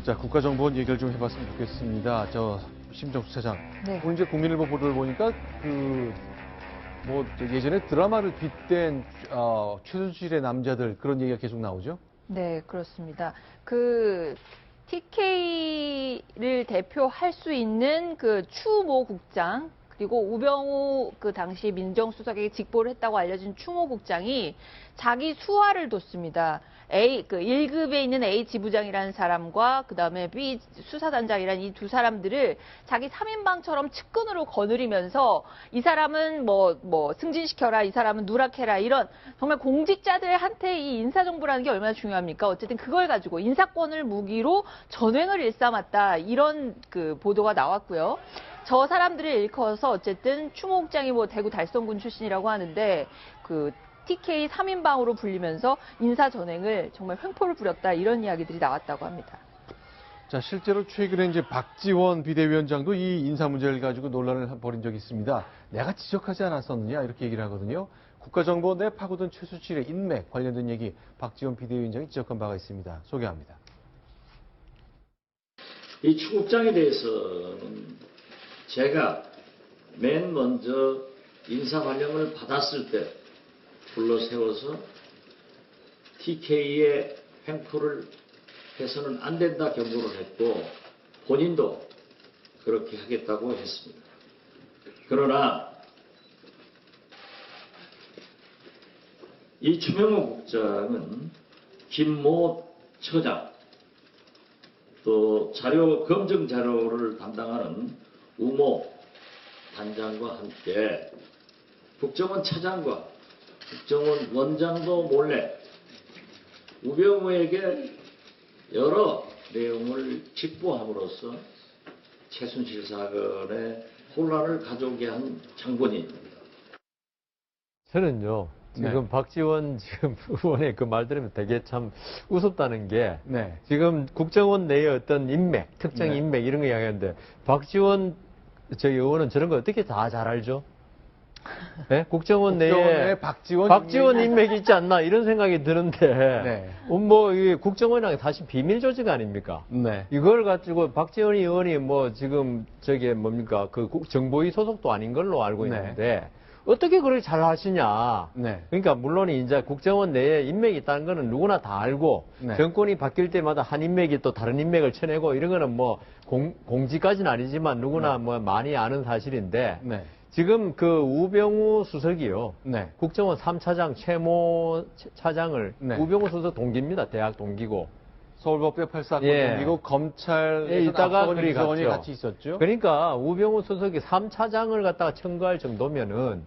자, 국가정보원 얘기를 좀 해봤으면 좋겠습니다. 심정수 차장. 네. 오늘 이제 국민일보 보도를 보니까 예전에 드라마를 빗댄 최순실의 남자들 그런 얘기가 계속 나오죠? 네, 그렇습니다. TK를 대표할 수 있는 추모 국장, 그리고 우병우 당시 민정수석에게 직보를 했다고 알려진 추모 국장이 자기 수하를 뒀습니다. 1급에 있는 A 지부장이라는 사람과 그다음에 B 수사단장이라는 이 두 사람들을 자기 3인방처럼 측근으로 거느리면서 이 사람은 승진시켜라, 이 사람은 누락해라, 이런 정말 공직자들한테 이 인사정보라는 게 얼마나 중요합니까? 어쨌든 그걸 가지고 인사권을 무기로 전횡을 일삼았다, 이런 보도가 나왔고요. 저 사람들을 일컬어서 어쨌든 추모국장이 대구 달성군 출신이라고 하는데 TK 3인방으로 불리면서 인사전횡을 정말 횡포를 부렸다, 이런 이야기들이 나왔다고 합니다. 자, 실제로 최근에 이제 박지원 비대위원장도 이 인사 문제를 가지고 논란을 벌인 적이 있습니다. 내가 지적하지 않았었느냐 이렇게 얘기를 하거든요. 국가정보원 내 파고든 최순실의 인맥 관련된 얘기 박지원 비대위원장이 지적한 바가 있습니다. 소개합니다. 이 추국장에 대해서는 제가 맨 먼저 인사 발령을 받았을 때 불러 세워서 TK의 횡포를 해서는 안 된다 경고를 했고 본인도 그렇게 하겠다고 했습니다. 그러나 이 추명호 국장은 김모 처장, 또 검증 자료를 담당하는 우모 단장과 함께 국정원 차장과 국정원 원장도 몰래 우병우에게 여러 내용을 직보함으로써 최순실 사건에 혼란을 가져오게 한 장본인입니다. 저는요, 지금 네. 박지원 의원의 그 말 들으면 되게 참 우습다는 게, 네. 지금 국정원 내의 어떤 인맥, 특정 네. 인맥 이런 거 이야기하는데, 박지원 의원은 저런 거 어떻게 다 잘 알죠? 네? 국정원 내에 박지원 인맥이 있지 않나 이런 생각이 드는데, 네. 이게 국정원이랑 사실 비밀 조직 아닙니까? 네. 이걸 가지고 박지원 의원이 지금 정보위 소속도 아닌 걸로 알고 네. 있는데, 어떻게 그렇게 잘 하시냐. 네. 그러니까 물론 이제 국정원 내에 인맥이 있다는 거는 누구나 다 알고, 네. 정권이 바뀔 때마다 한 인맥이 또 다른 인맥을 쳐내고 이런 거는 공지까지는 아니지만 누구나 많이 아는 사실인데, 네. 지금 우병우 수석이요. 네. 국정원 3차장 최모 차장을, 네. 우병우 수석 동기입니다. 대학 동기고. 서울법대 8사건 예. 동기고 검찰에 있다가 그리 그리 갔죠. 같이 있었죠. 그러니까 우병우 수석이 3차장을 갖다가 청구할 정도면은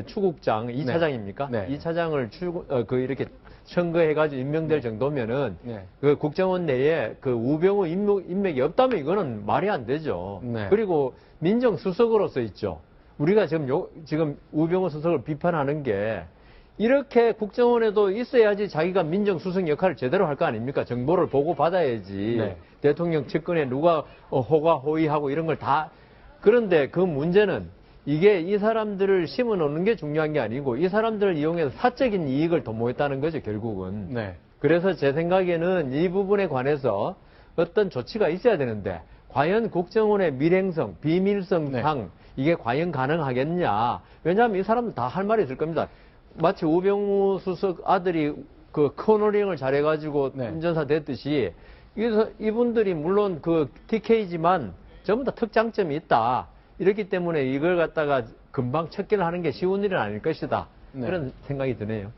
추국장 2차장입니까? 네. 2차장을 이렇게 청구해가지고 임명될 정도면은 네. 국정원 내에 우병우 인맥이 없다면 이거는 말이 안 되죠. 네. 그리고 민정수석으로서 있죠. 우리가 지금 우병우 수석을 비판하는 게, 이렇게 국정원에도 있어야지 자기가 민정수석 역할을 제대로 할 거 아닙니까? 정보를 보고받아야지. 네. 대통령 측근에 누가 호가 호의하고 이런 걸 다. 그런데 그 문제는 이게 이 사람들을 심어놓는 게 중요한 게 아니고 이 사람들을 이용해서 사적인 이익을 도모했다는 거죠, 결국은. 네. 그래서 제 생각에는 이 부분에 관해서 어떤 조치가 있어야 되는데, 과연 국정원의 밀행성, 비밀성상 네. 이게 과연 가능하겠냐. 왜냐하면 이 사람들 다 할 말이 있을 겁니다. 마치 우병우 수석 아들이 코너링을 잘해가지고 네. 운전사 됐듯이, 이분들이 물론 TK지만 전부 다 특장점이 있다. 이렇기 때문에 이걸 갖다가 금방 척결 하는 게 쉬운 일은 아닐 것이다. 네. 그런 생각이 드네요.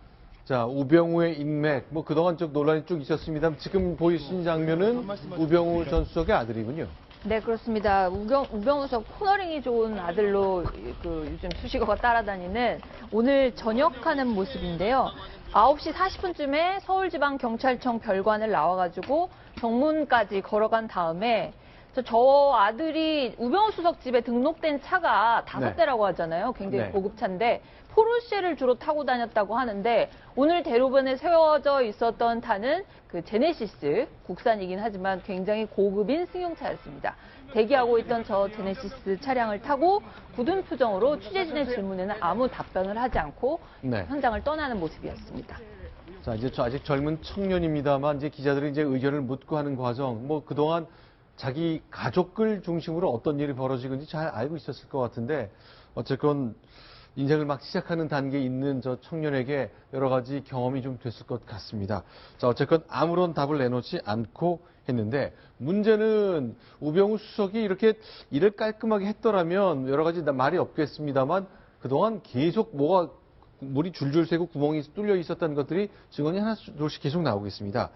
자, 우병우의 인맥, 그동안 좀 논란이 쭉 있었습니다. 지금 보이신 장면은 우병우 전 수석의 아들이군요. 네, 그렇습니다. 우병우 수석 코너링이 좋은 아들로 요즘 수식어가 따라다니는 오늘 전역하는 모습인데요. 9시 40분쯤에 서울지방경찰청 별관을 나와가지고 정문까지 걸어간 다음에 저 아들이 우병우 수석 집에 등록된 차가 5대라고 하잖아요. 굉장히 네. 고급차인데 포르쉐를 주로 타고 다녔다고 하는데, 오늘 대로변에 세워져 있었던 차는 제네시스, 국산이긴 하지만 굉장히 고급인 승용차였습니다. 대기하고 있던 저 제네시스 차량을 타고 굳은 표정으로 취재진의 질문에는 아무 답변을 하지 않고 네. 현장을 떠나는 모습이었습니다. 자, 이제 저 아직 젊은 청년입니다만 이제 기자들이 이제 의견을 묻고 하는 과정, 뭐 그동안 자기 가족을 중심으로 어떤 일이 벌어지는지 잘 알고 있었을 것 같은데 어쨌건 인생을 막 시작하는 단계에 있는 저 청년에게 여러 가지 경험이 좀 됐을 것 같습니다. 자, 어쨌건 아무런 답을 내놓지 않고 했는데 문제는 우병우 수석이 이렇게 일을 깔끔하게 했더라면 여러 가지 말이 없겠습니다만 그동안 계속 뭐가 물이 줄줄 새고 구멍이 뚫려 있었다는 것들이 증언이 하나둘씩 계속 나오고 있습니다.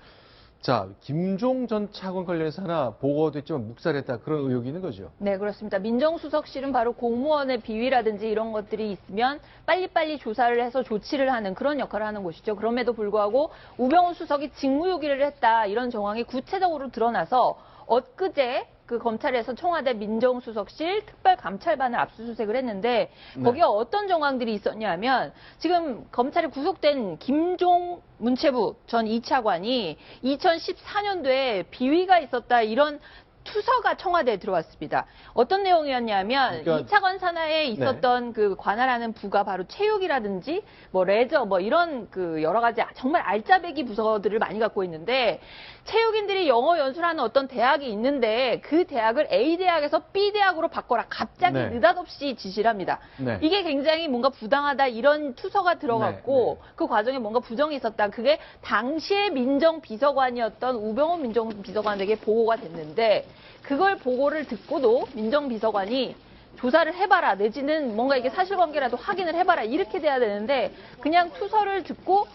자, 김종 전 차관 관련해서 하나 보고가 됐지만 묵살했다 그런 의혹이 있는 거죠. 네, 그렇습니다. 민정수석실은 바로 공무원의 비위라든지 이런 것들이 있으면 빨리빨리 조사를 해서 조치를 하는 그런 역할을 하는 곳이죠. 그럼에도 불구하고 우병우 수석이 직무유기를 했다 이런 정황이 구체적으로 드러나서 엊그제 그 검찰에서 청와대 민정수석실 특별감찰반을 압수수색을 했는데 거기에 어떤 정황들이 있었냐 하면 지금 검찰에 구속된 김종 문체부 전 2차관이 2014년도에 비위가 있었다 이런 투서가 청와대에 들어왔습니다. 어떤 내용이었냐면 그러니까, 2차관 산하에 있었던 그 관할하는 부가 바로 체육이라든지 뭐 레저 뭐 이런 그 여러 가지 정말 알짜배기 부서들을 많이 갖고 있는데 체육인들이 영어 연수하는 어떤 대학이 있는데 그 대학을 A 대학에서 B 대학으로 바꿔라 갑자기 네. 느닷없이 지시를 합니다. 네. 이게 굉장히 뭔가 부당하다 이런 투서가 들어갔고 네. 그 과정에 뭔가 부정이 있었다. 그게 당시에 민정비서관이었던 우병우 민정비서관에게 보고가 됐는데 그걸 보고를 듣고도 민정비서관이 조사를 해봐라 내지는 뭔가 이게 사실관계라도 확인을 해봐라 이렇게 돼야 되는데 그냥 투서를 듣고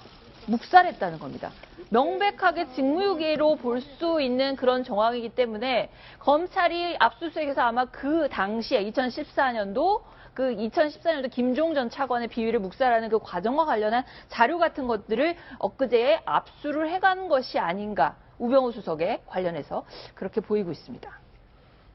묵살했다는 겁니다. 명백하게 직무유기로 볼 수 있는 그런 정황이기 때문에 검찰이 압수수색에서 아마 그 당시에 2014년도 김종 전 차관의 비위를 묵살하는 그 과정과 관련한 자료 같은 것들을 엊그제 압수를 해간 것이 아닌가 우병우 수석에 관련해서 그렇게 보이고 있습니다.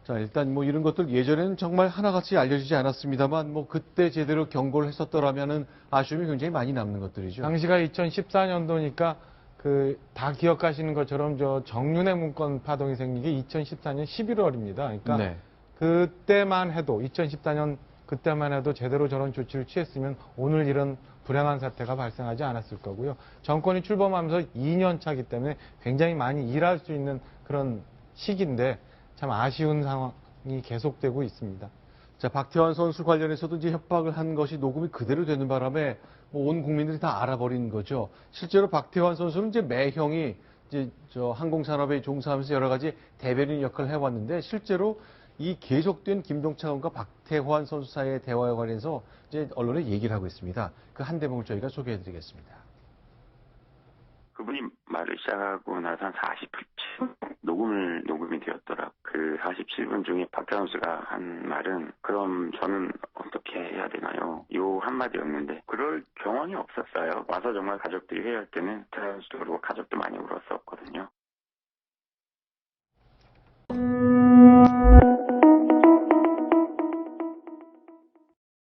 자, 일단 뭐 이런 것들 예전에는 정말 하나같이 알려지지 않았습니다만 뭐 그때 제대로 경고를 했었더라면은 아쉬움이 굉장히 많이 남는 것들이죠. 당시가 2014년도니까 그 다 기억하시는 것처럼 저 정윤회 문건 파동이 생긴 게 2014년 11월입니다. 그러니까 네. 그때만 해도 2014년 그때만 해도 제대로 저런 조치를 취했으면 오늘 이런 불행한 사태가 발생하지 않았을 거고요. 정권이 출범하면서 2년 차기 때문에 굉장히 많이 일할 수 있는 그런 시기인데 참 아쉬운 상황이 계속되고 있습니다. 자, 박태환 선수 관련해서도 이제 협박을 한 것이 녹음이 그대로 되는 바람에 뭐 온 국민들이 다 알아버린 거죠. 실제로 박태환 선수는 이제 매형이 이제 저 항공산업에 종사하면서 여러 가지 대변인 역할을 해왔는데 실제로 이 계속된 김동차관과 박태환 선수 사이의 대화에 관해서 이제 언론에 얘기를 하고 있습니다. 그 한 대목을 저희가 소개해드리겠습니다. 그분이 말을 시작하고 나서 한 47분 녹음이 되었더라. 그 47분 중에 박태환 씨가 한 말은 그럼 저는 어떻게 해야 되나요? 요 한마디였는데 그럴 경험이 없었어요. 와서 정말 가족들이 회의할 때는 박태환 씨도 그렇고 가족도 많이 울었었거든요.